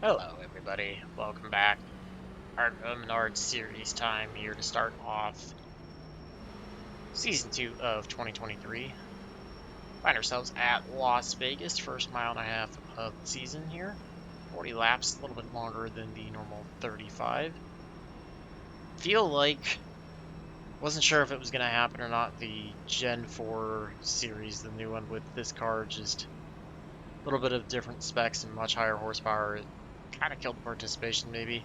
Hello everybody, welcome back. ARCA Menards series time here to start off Season 2 of 2023. Find ourselves at Las Vegas, first mile and a half of the season here. 40 laps, a little bit longer than the normal 35. Feel like, wasn't sure if it was going to happen or not, the Gen 4 series, the new one with this car, just a little bit of different specs and much higher horsepower. It kind of killed participation maybe.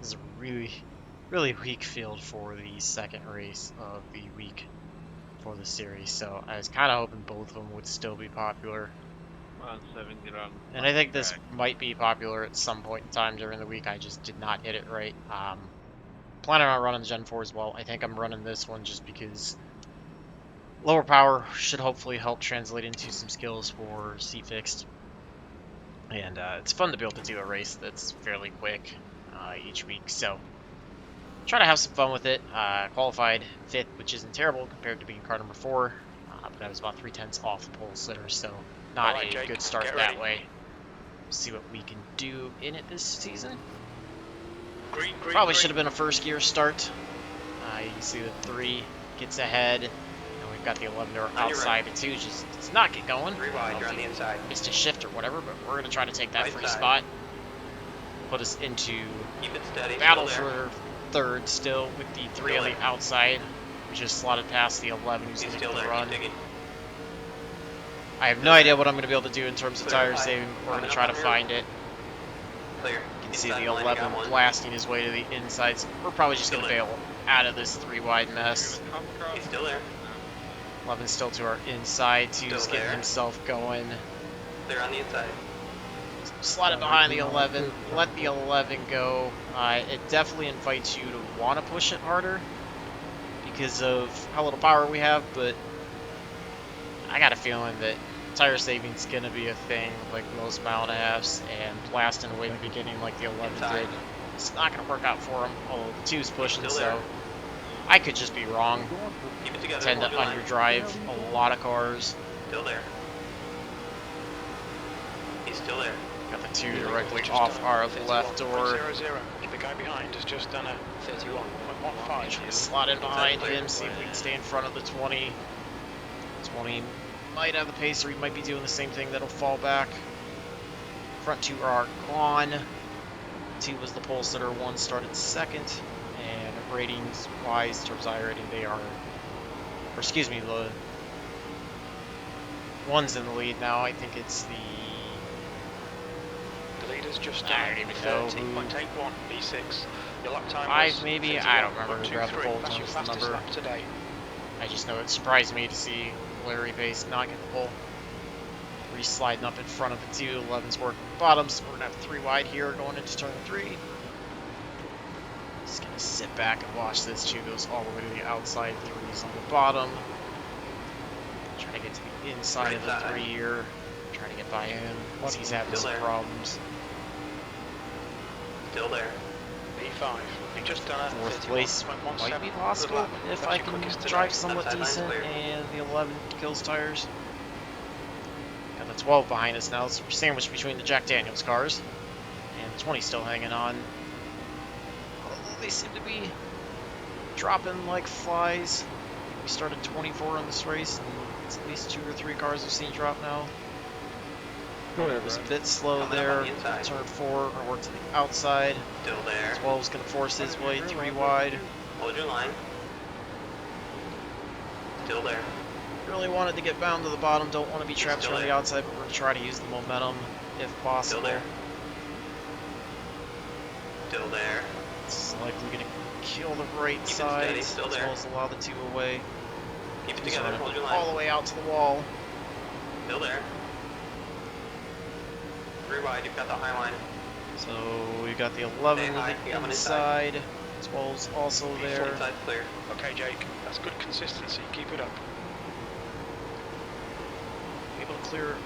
This is a really weak field for the second race of the week for the series, so I was kind of hoping both of them would still be popular. 170 run. And I think this might be popular at some point in time during the week. I just did not hit it right. Planning on running the Gen 4 as well. I think I'm running this one just because lower power should hopefully help translate into some skills for C-Fixed. And it's fun to be able to do a race that's fairly quick each week, so try to have some fun with it. Qualified 5th, which isn't terrible compared to being car number 4, but I was about 3/10 off the pole sitter, so not a Jake, good start that way. See what we can do in it this season. Probably should have been a first gear start. You can see the 3 gets ahead, and we've got the 11 outside the 2, just does not get going. 3 wide, you're on the inside. Missed a shift or whatever, but we're going to try to take that free spot. Put us into Keep it steady. battle for 3rd still with the 3 on the outside. We just slotted past the 11 who's going to get the run. I have no idea what I'm going to be able to do in terms of tire saving. We're going to try to find it. Clear. You can see the 11 blasting his way to the inside. So we're probably just going to bail out of this 3 wide mess. He's still there. 11 still to our inside. 2's getting himself going. They're on the inside. Slot it behind the 11, let the 11 go. It definitely invites you to want to push it harder because of how little power we have, but I got a feeling that tire saving is going to be a thing like most mile and a halves, and blasting away in the beginning like the 11 did. It's not going to work out for him, although the 2's pushing, so I could just be wrong. Keep it together. Tend to underdrive a lot of cars. Still there. He's still there. Got the 2 directly off our left door. 0-0. The guy behind has just done a 31.15. Try to slot in behind him, see if we can stay in front of the 20. 20 might have the pace, or he might be doing the same thing that'll fall back. Front 2 are gone. 2 was the pole sitter, 1 started 2nd. And ratings wise, in terms of iRating, they are, or excuse me, the 1's in the lead now. I think it's the leader's just I don't even know 30.81 V6. Your lap time 5 maybe? I don't remember who grabbed the pole. That's your fastest number. lap today. I just know it surprised me to see Larry Pace not get the pole. He's sliding up in front of the 2. 11's working bottom, so we're going to have 3 wide here going into turn 3. Just going to sit back and watch this. 2 goes all the way to the outside. 3's on the bottom. Trying to get to the inside of the 3 here. Trying to get by him once he's having some problems. Still there. P5. We've just done a 4th place might be possible if I can drive somewhat decent and the 11 kills tires. Got the 12 behind us now, so we're sandwiched between the Jack Daniels cars. And the 20 still hanging on. Although they seem to be dropping like flies. We started 24 on this race, and it's at least 2 or 3 cars I've seen drop now. It was a bit slow there. Turn 4, gonna work to the outside. Still there. 12's gonna force his way 3 wide. Hold your line. Still there. Really wanted to get bound to the bottom. Don't want to be trapped on the outside, but we're gonna try to use the momentum if possible. Still there. Still there. It's likely gonna kill the right side as well as allow the 2 away. Keep it together. Hold your line. All the way out to the wall. Still there. 3 wide, you've got the high line. So we've got the 11 on the inside. 12's also there. Inside clear. Okay, Jake, that's good consistency. Keep it up. Able to clear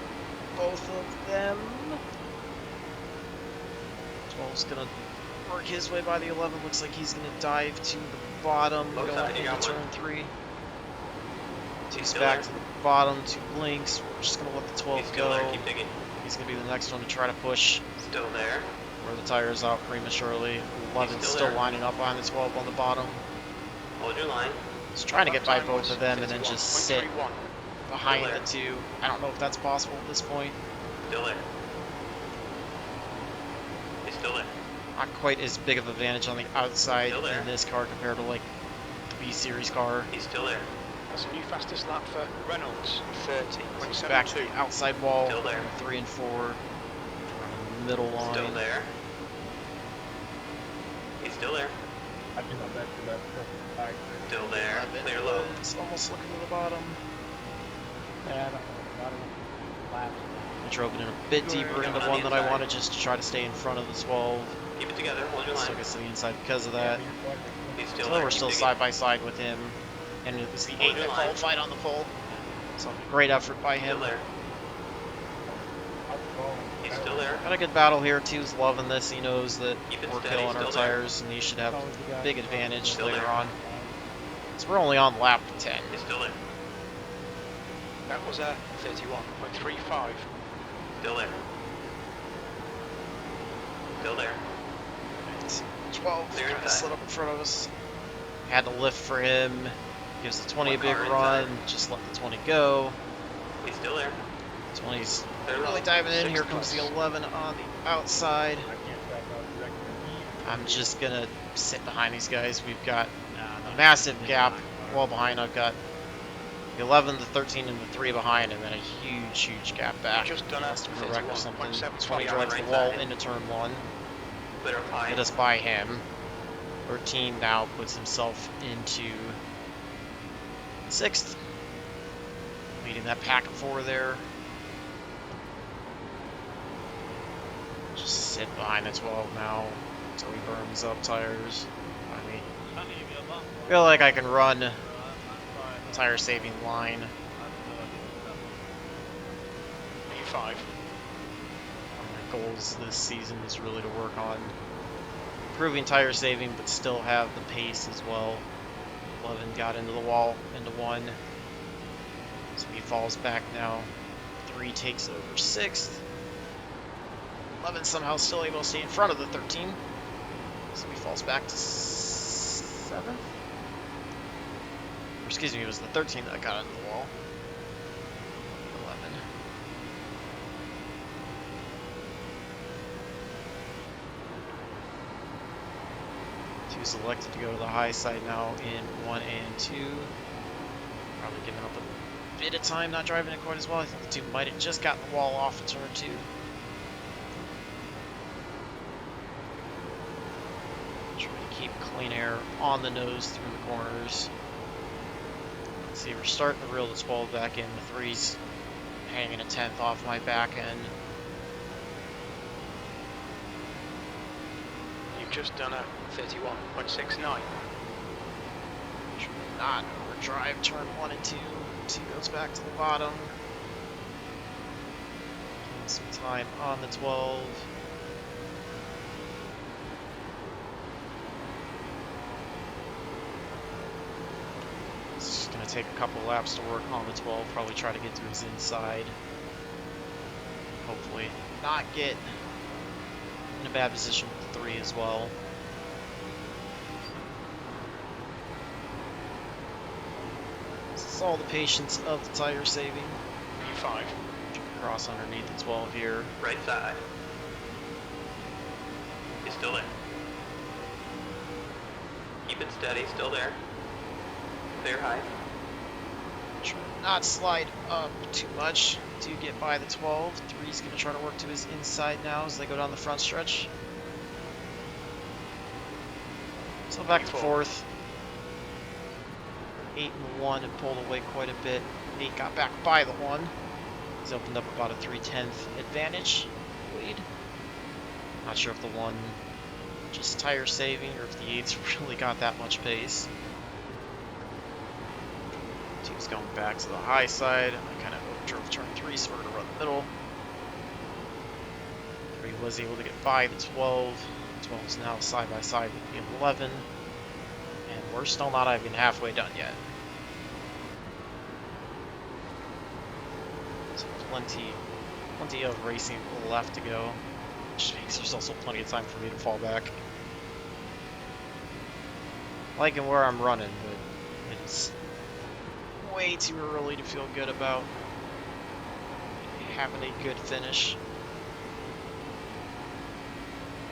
both of them. 12's gonna work his way by the 11. Looks like he's gonna dive to the bottom, going into turn 3. 2's back to the bottom, 2 blinks. We're just gonna let the 12 go. Keep digging. He's going to be the next one to try to push. Still there. Wear the tires out prematurely. 11's still still there. lining up behind the 12 on the bottom. Hold your line. Just trying to get by Lap time both was of them and then just sit 31.31. behind there. the two. I don't know if that's possible at this point. Still there. He's still there. Not quite as big of an advantage on the outside Still there. in this car compared to like the B Series car. He's still there. That's a new fastest lap for Reynolds, Back to 30.72. the outside wall. Still there. 3 and 4. On the middle line. Still there. He's still there. Still there. 11 Clear low. It's almost looking to the bottom. I drove it in a bit deeper Going into on the one than I inside. wanted just to try to stay in front of the 12. Keep it together. Hold your So line. I guess to the inside because of that. He's still So there. we're Keep still digging. side by side with him. And it was the 8 your that line. qualified on the pole. So great effort by Still him. there. He's still there. Got a good battle here. Two's loving this. He knows that Keep it we're steady, killing our still there. tires and he should have big advantage Still later there. on. So we're only on lap 10. He's still there. That was a 31.35. Still there. Still there. 12 Clear kind of inside. slid up in front of us. Had to lift for him. Gives the 20 a One big car run. inside. Just let the 20 go. He's still there. 20's Clear really low. diving in. 6 Here comes the 11 on the outside. I'm just gonna sit behind these guys. We've got a massive gap well behind. I've got the 11, the 13, and the 3 behind, and then a huge gap back. Just done a Must have been a wreck or something. 31.75. 20 on the drives right the wall side. into turn 1. Clear up high. Hit us by him. 13 now puts himself into 6th. Leading that pack of 4 there. Just sit behind the 12 now until he burns up tires. I feel like I can run tire saving line. E5. One of my goals this season is really to work on improving tire saving, but still have the pace as well. 11 got into the wall, into 1. So he falls back now. 3 takes over 6th. 11 somehow still able to stay in front of the 13. So he falls back to 7th. Or excuse me, it was the 13 that got into the wall. 11. Two's elected to go to the high side now in 1 and 2. Probably giving up a bit of time, not driving it quite as well. I think the 2 might have just gotten the wall off in turn 2. Trying to keep clean air on the nose through the corners. Let's see, we're starting to reel the 12 back in. The 3's hanging a 10th off my back end. You've just done a 31.69. Not overdrive turn 1 and 2. 2 goes back to the bottom. Getting some time on the 12. It's just going to take a couple laps to work on the 12. Probably try to get to his inside. Hopefully not get in a bad position with the 3 as well. This is all the patience of the tire saving. E5. Cross underneath the 12 here. Right side. He's still there. Keep it steady. Still there. Clear high. Try to not slide up too much to get by the 12. 3's going to try to work to his inside now as they go down the front stretch. So back and forth. 8 and 1 and pulled away quite a bit. 8 got back by the 1. He's opened up about a 3/10 advantage lead. Not sure if the 1 just tire saving or if the 8's really got that much pace. 2's going back to the high side. I kind of overdrove turn 3 so we're going to run the middle. 3 was able to get by the 12. 12's now side by side with the 11. And we're still not even halfway done yet. So plenty of racing left to go. which means there's also plenty of time for me to fall back. Liking where I'm running, but it's way too early to feel good about having a good finish.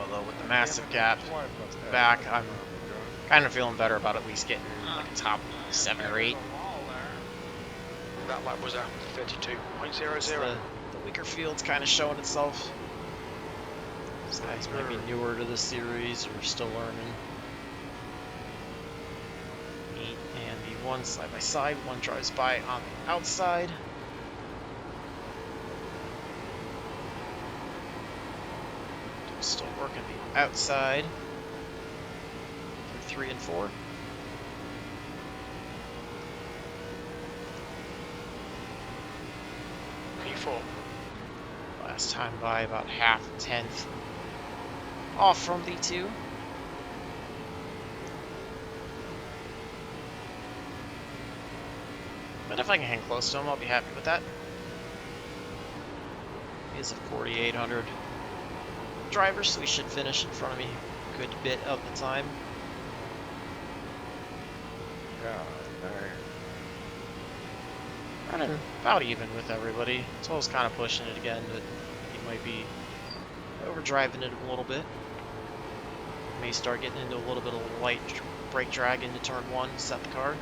Although with the massive gap back, I'm kind of feeling better about at least getting like a top 7 or 8. That lap was a 32.00. The weaker field's kind of showing itself. These guys might be newer to the series or still learning. 8 and V1 side by side. One drives by on the outside. Still working the outside through 3 and 4. P4. Last time by about half a tenth off from V2. But if I can hang close to him, I'll be happy with that. He is a 4,800 driver, so he should finish in front of me a good bit of the time. Running about even with everybody. Toll's kind of pushing it again, but he might be overdriving it a little bit. May start getting into a little bit of light brake drag into turn 1, set the car.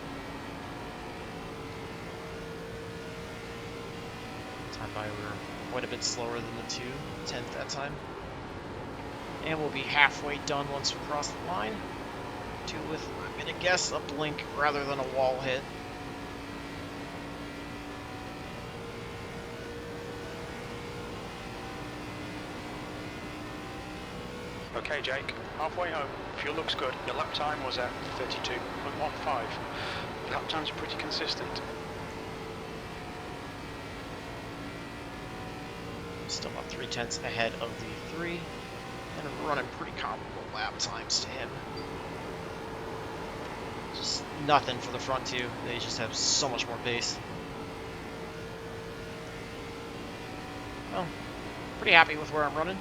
Time by we were quite a bit slower than the 2/10 that time. And we'll be halfway done once we cross the line. 2 with, I'm gonna guess, a blink rather than a wall hit. Okay, Jake, halfway home. Fuel looks good. Your lap time was at 32.15. Lap times are pretty consistent. Still about 3/10 ahead of the 3. And running pretty comparable lap times to him. Just nothing for the front 2. They just have so much more pace. Well, pretty happy with where I'm running.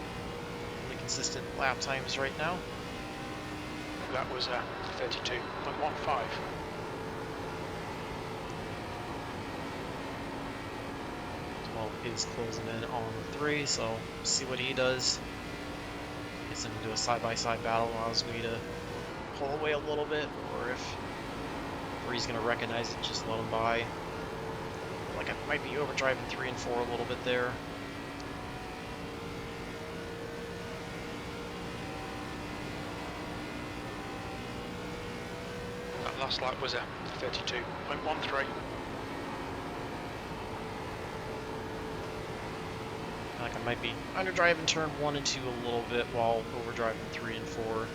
Really consistent lap times right now. That was 32.15. Well, is closing in on the 3, so see what he does. Gets him into a side-by-side battle, allows me to pull away a little bit, or if he's going to recognize it, just let him by. Like I might be overdriving 3 and 4 a little bit there. That last lap was at 32.13. Like I might be underdriving turn 1 and 2 a little bit while overdriving 3 and 4.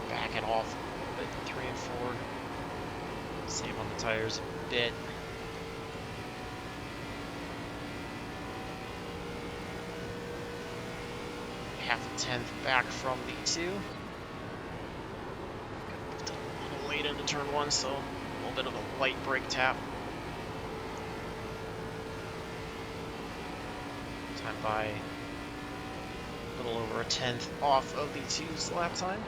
Back it off a bit, 3 and 4. Save on the tires a bit. Half a tenth back from the 2. A little late into turn 1, so a little bit of a light brake tap. Time by a little over a tenth off of the 2's lap time.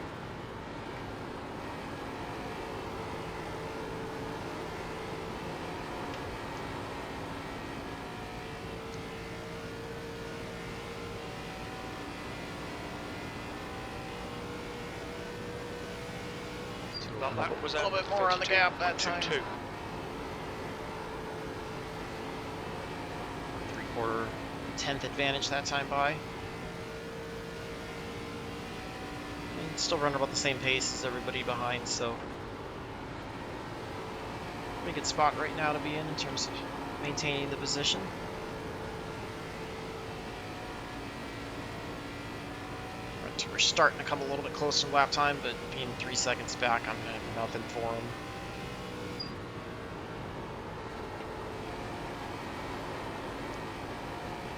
That was a little bit more on the gap that time. 2. 3/4 tenth advantage that time by. And still running about the same pace as everybody behind, so pretty good spot right now to be in terms of maintaining the position. We're starting to come a little bit closer to lap time, but being 3 seconds back, I'm gonna have nothing for him.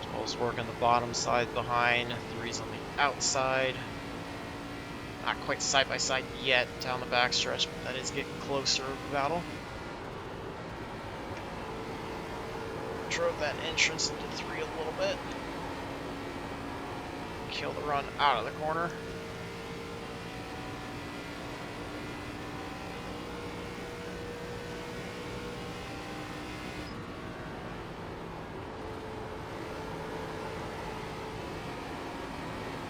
Joel's working the bottom side behind, 3's on the outside. Not quite side by side yet down the backstretch, but that is getting closer of the battle. overdrove that entrance into 3 a little bit. Kill the run out of the corner.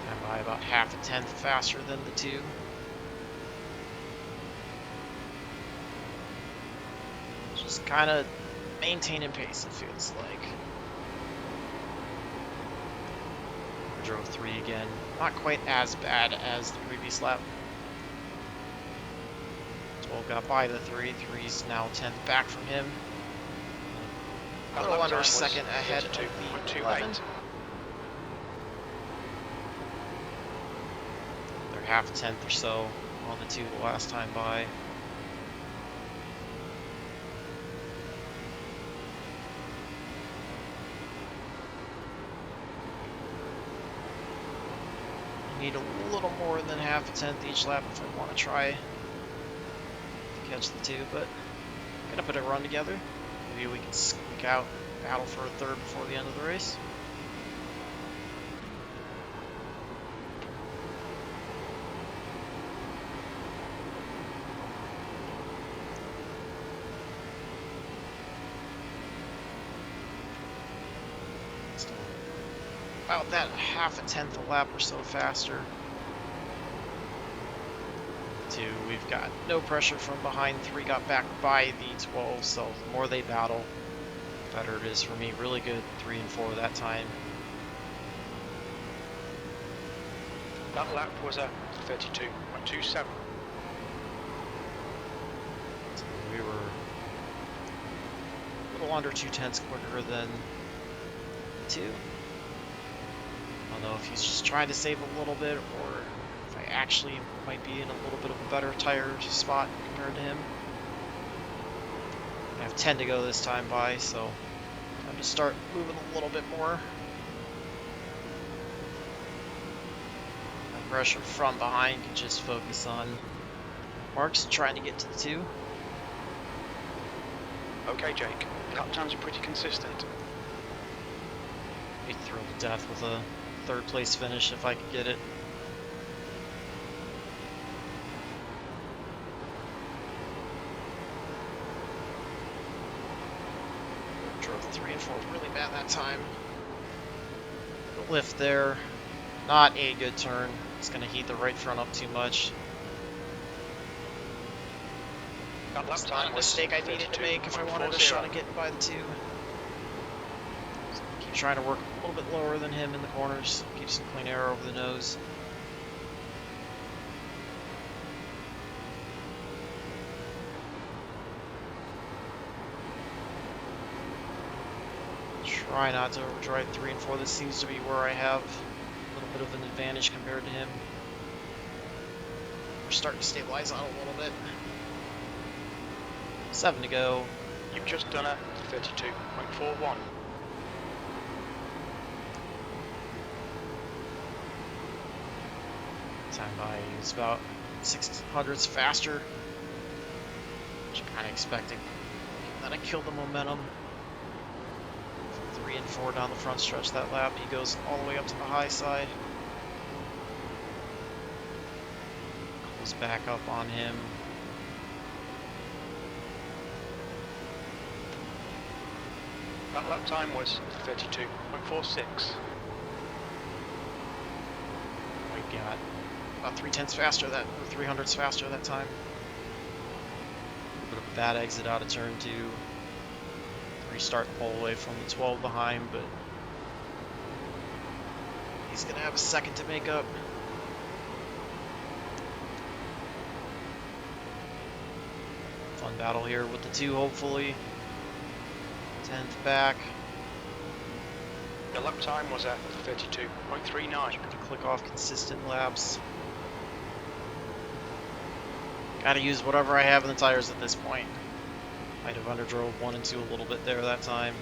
I'm by about half a tenth faster than the 2. Just kind of maintaining pace, it feels like. Drove 3 again. Not quite as bad as the previous lap. 12 got by the 3. 3's now 10th back from him. A little under a second ahead of the 11. They're half a tenth or so on the 2 the last time by. Need a little more than half a tenth each lap if I want to try to catch the 2, but I'm gonna put a run together. Maybe we can squeak out, battle for a 3rd before the end of the race. About that half a tenth a lap or so faster. 2, we've got no pressure from behind. 3 got back by the 12, so the more they battle, the better it is for me. Really good 3 and 4 that time. That lap was a 32.27. So we were a little under 2 tenths quicker than 2. I don't know if he's just trying to save a little bit, or if I actually might be in a little bit of a better tire spot compared to him. I have 10 to go this time by, so time to start moving a little bit more. No pressure from behind, can just focus on Marks trying to get to the 2. Okay, Jake. Lap times are pretty consistent. Be thrilled to death with a 3rd place finish if I could get it. Drove the 3 and 4 really bad that time. The lift there, not a good turn. It's going to heat the right front up too much. That lap It's not a mistake I needed to make if I wanted a shot at getting by the 2. Keep trying to work a little bit lower than him in the corners. Keep some clean air over the nose. Try not to overdrive 3 and 4. This seems to be where I have a little bit of an advantage compared to him. We're starting to stabilize on a little bit. 7 to go. You've just done a 32.41. Time by is about 600ths faster, which I'm kind of expecting. Then I killed the momentum. 3 and 4 down the front stretch that lap. He goes all the way up to the high side. Close back up on him. That lap time was 32.46. We got about 3/10 faster that, or 300ths faster that time. A bit of a bad exit out of turn 2. Restart the whole way from the 12 behind, but he's gonna have a second to make up. Fun battle here with the 2, hopefully. 10th back. The lap time was at 32.39. Trying to click off consistent laps. Gotta use whatever I have in the tires at this point. Might have underdrove 1 and 2 a little bit there that time.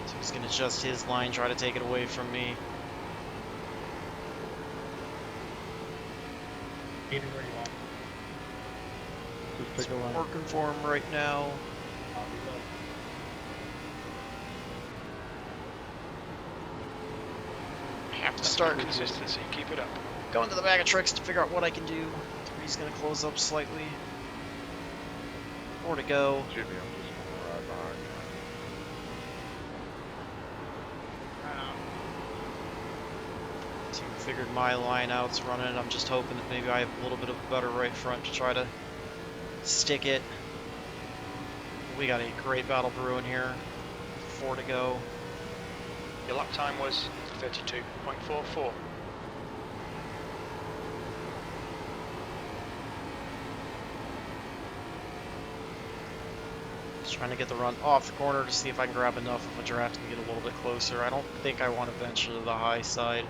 So he's gonna adjust his line, try to take it away from me. Where you want. Just It's take a line. working for him right now. I have to start Consistency. Keep it up. going to the bag of tricks to figure out what I can do. 3's going to close up slightly. 4 to go. Jimmy, I'm just gonna ride behind you. Two figured my line out's running. I'm just hoping that maybe I have a little bit of a better right front to try to stick it. We got a great battle brewing here. 4 to go. Your lap time was 32.44. Just trying to get the run off the corner to see if I can grab enough of a draft to get a little bit closer. I don't think I want to venture to the high side.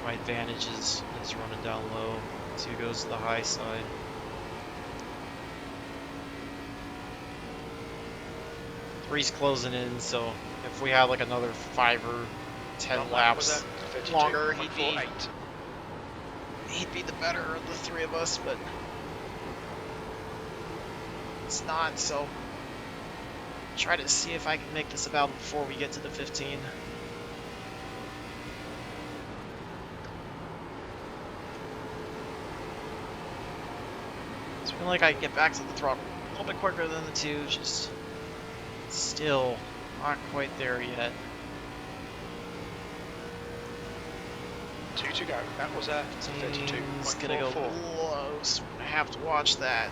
My advantage is running down low. 2 goes to the high side. Three's closing in, so if we had like another 5 or 10 laps longer, he'd be the better of the 3 of us, but it's not, so try to see if I can make this about before we get to the 15. It's feeling like I can get back to the throttle a little bit quicker than the 2, just still not quite there yet. 2 to go. That was a It's gonna go 32.44. close. I have to watch that.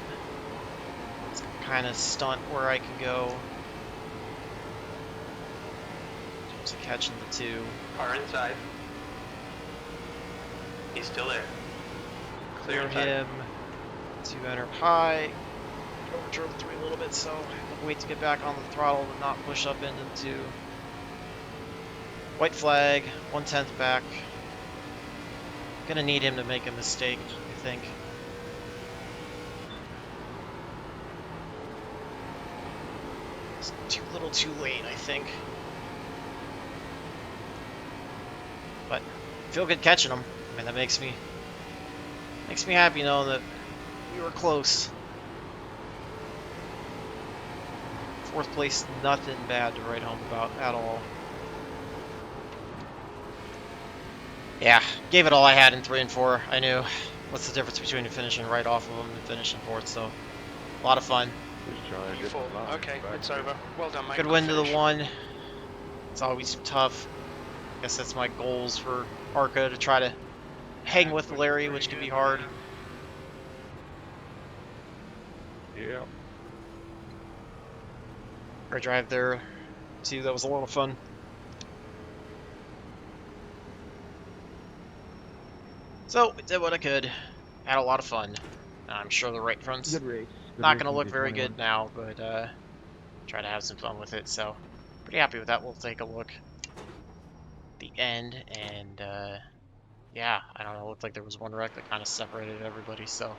It's kind of stunt where I can go. In terms of catching the 2. Car inside. He's still there. Clear inside. him. 2 enter high. Overdrove the 3 a little bit, so I have to wait to get back on the throttle to not push up into the 2. White flag, 1/10 back. Gonna need him to make a mistake, I think. It's too little too late, I think. But feel good catching him. I mean, that makes me happy knowing that we were close. 4th place, nothing bad to write home about at all. Yeah, gave it all I had in 3 and 4. I knew what's the difference between finishing right off of them and finishing 4th, so a lot of fun. Just trying to get the line Okay, back. it's over. Well done, mate. Good win to the 1. It's always tough. I guess that's my goals for ARCA, to try to hang with Larry, which can be hard. Yeah. Our drive there, too, that was a lot of fun. So, we did what I could. Had a lot of fun. I'm sure the right front's Good race. not going to look very good now, but try to have some fun with it. So, pretty happy with that. We'll take a look at the end, and yeah, I don't know, it looked like there was one wreck that kind of separated everybody, so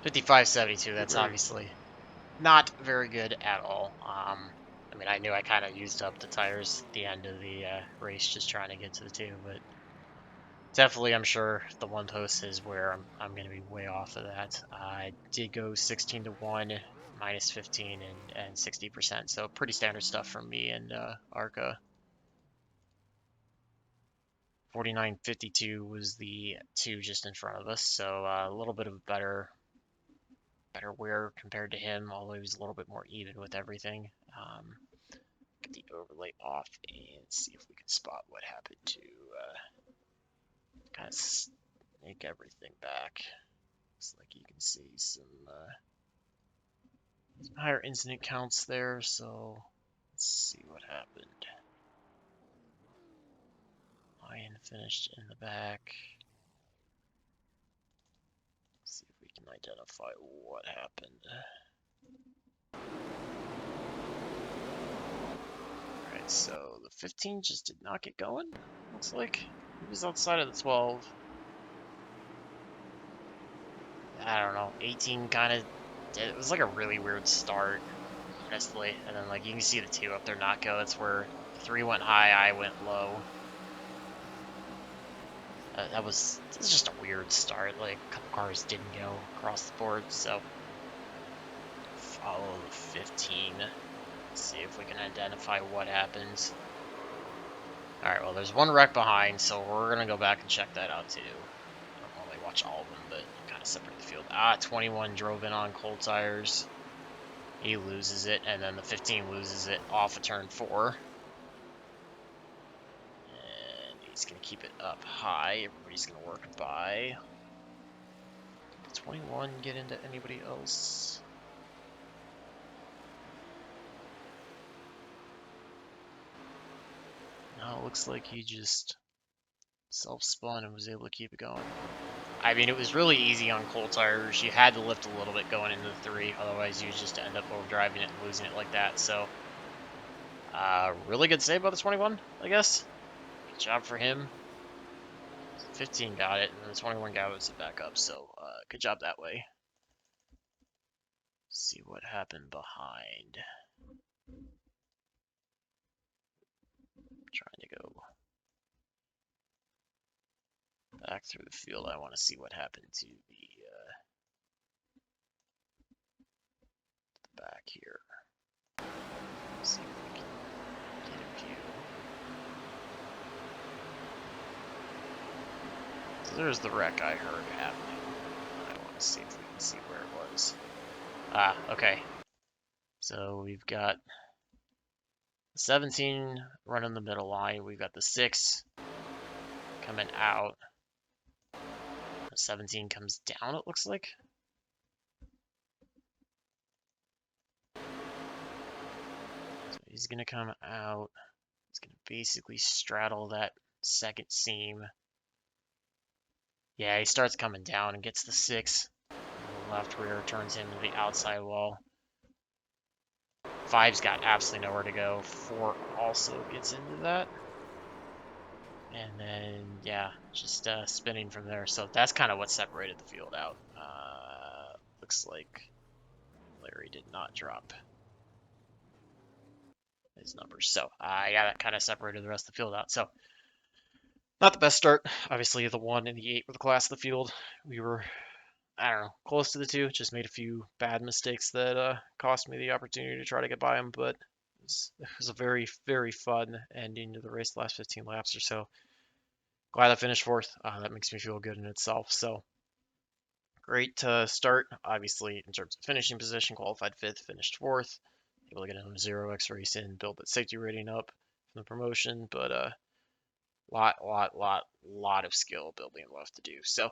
55.72, that's obviously not very good at all. I mean, I knew I kind of used up the tires at the end of the race just trying to get to the 2, but definitely, I'm sure the 1 post is where I'm going to be way off of that. I did go 16 to 1, minus 15, and 60%, so pretty standard stuff from me and ARCA. 49.52 was the 2 just in front of us, so a little bit of a better wear compared to him, although he was a little bit more even with everything. Get the overlay off and see if we can spot what happened to kind of snake everything back. Looks like you can see some higher incident counts there, so let's see what happened. Lion finished in the back. See if we can identify what happened. Alright, so the 15 just did not get going, looks like. He was outside of the 12. I don't know, 18 kind of did. It was like a really weird start, honestly. And then, like, you can see the 2 up there not go. That's where the 3 went high, I went low. This is just a weird start. Like, a couple cars didn't go across the board, so follow the 15. See if we can identify what happens. Alright, well, there's one wreck behind, so we're going to go back and check that out, too. I don't normally watch all of them, but kind of separate the field. 21 drove in on cold tires. He loses it, and then the 15 loses it off of turn 4. And he's going to keep it up high. Everybody's going to work by. Did 21 get into anybody else? No, it looks like he just self-spun and was able to keep it going. I mean, it was really easy on cold tires. You had to lift a little bit going into the 3, otherwise you just end up overdriving it and losing it like that. So, really good save by the 21, I guess. Good job for him. 15 got it, and the 21 guy was it back up. So, good job that way. See what happened behind. Trying to go back through the field. I want to see what happened to the back here. See if we can get a view. So there's the wreck I heard happening. I want to see if we can see where it was. Okay. So we've got 17 running the middle line. We've got the 6 coming out. 17 comes down, it looks like. So he's going to come out. He's going to basically straddle that second seam. Yeah, he starts coming down and gets the 6. The left rear turns him to the outside wall. 5's got absolutely nowhere to go. 4 also gets into that. And then, yeah, just spinning from there. So that's kind of what separated the field out. Looks like Larry did not drop his numbers. So, yeah, that kind of separated the rest of the field out. So, not the best start. Obviously, the 1 and the 8 were the class of the field. We were, I don't know, close to the 2. Just made a few bad mistakes that cost me the opportunity to try to get by them. But it was a very, very fun ending to the race the last 15 laps or so. Glad I finished 4th. That makes me feel good in itself. So, great start. Obviously, in terms of finishing position, qualified 5th, finished 4th. Able to get a 0x race in, build that safety rating up from the promotion. But lot of skill building left to do. So,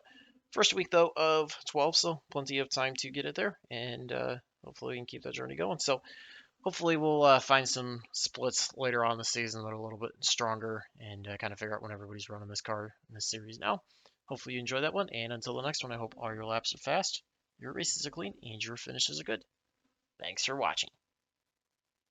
first week though of 12, so plenty of time to get it there, and hopefully we can keep that journey going. So, hopefully we'll find some splits later on in the season that are a little bit stronger, and kind of figure out when everybody's running this car in this series now. Hopefully you enjoy that one, and until the next one, I hope all your laps are fast, your races are clean, and your finishes are good. Thanks for watching.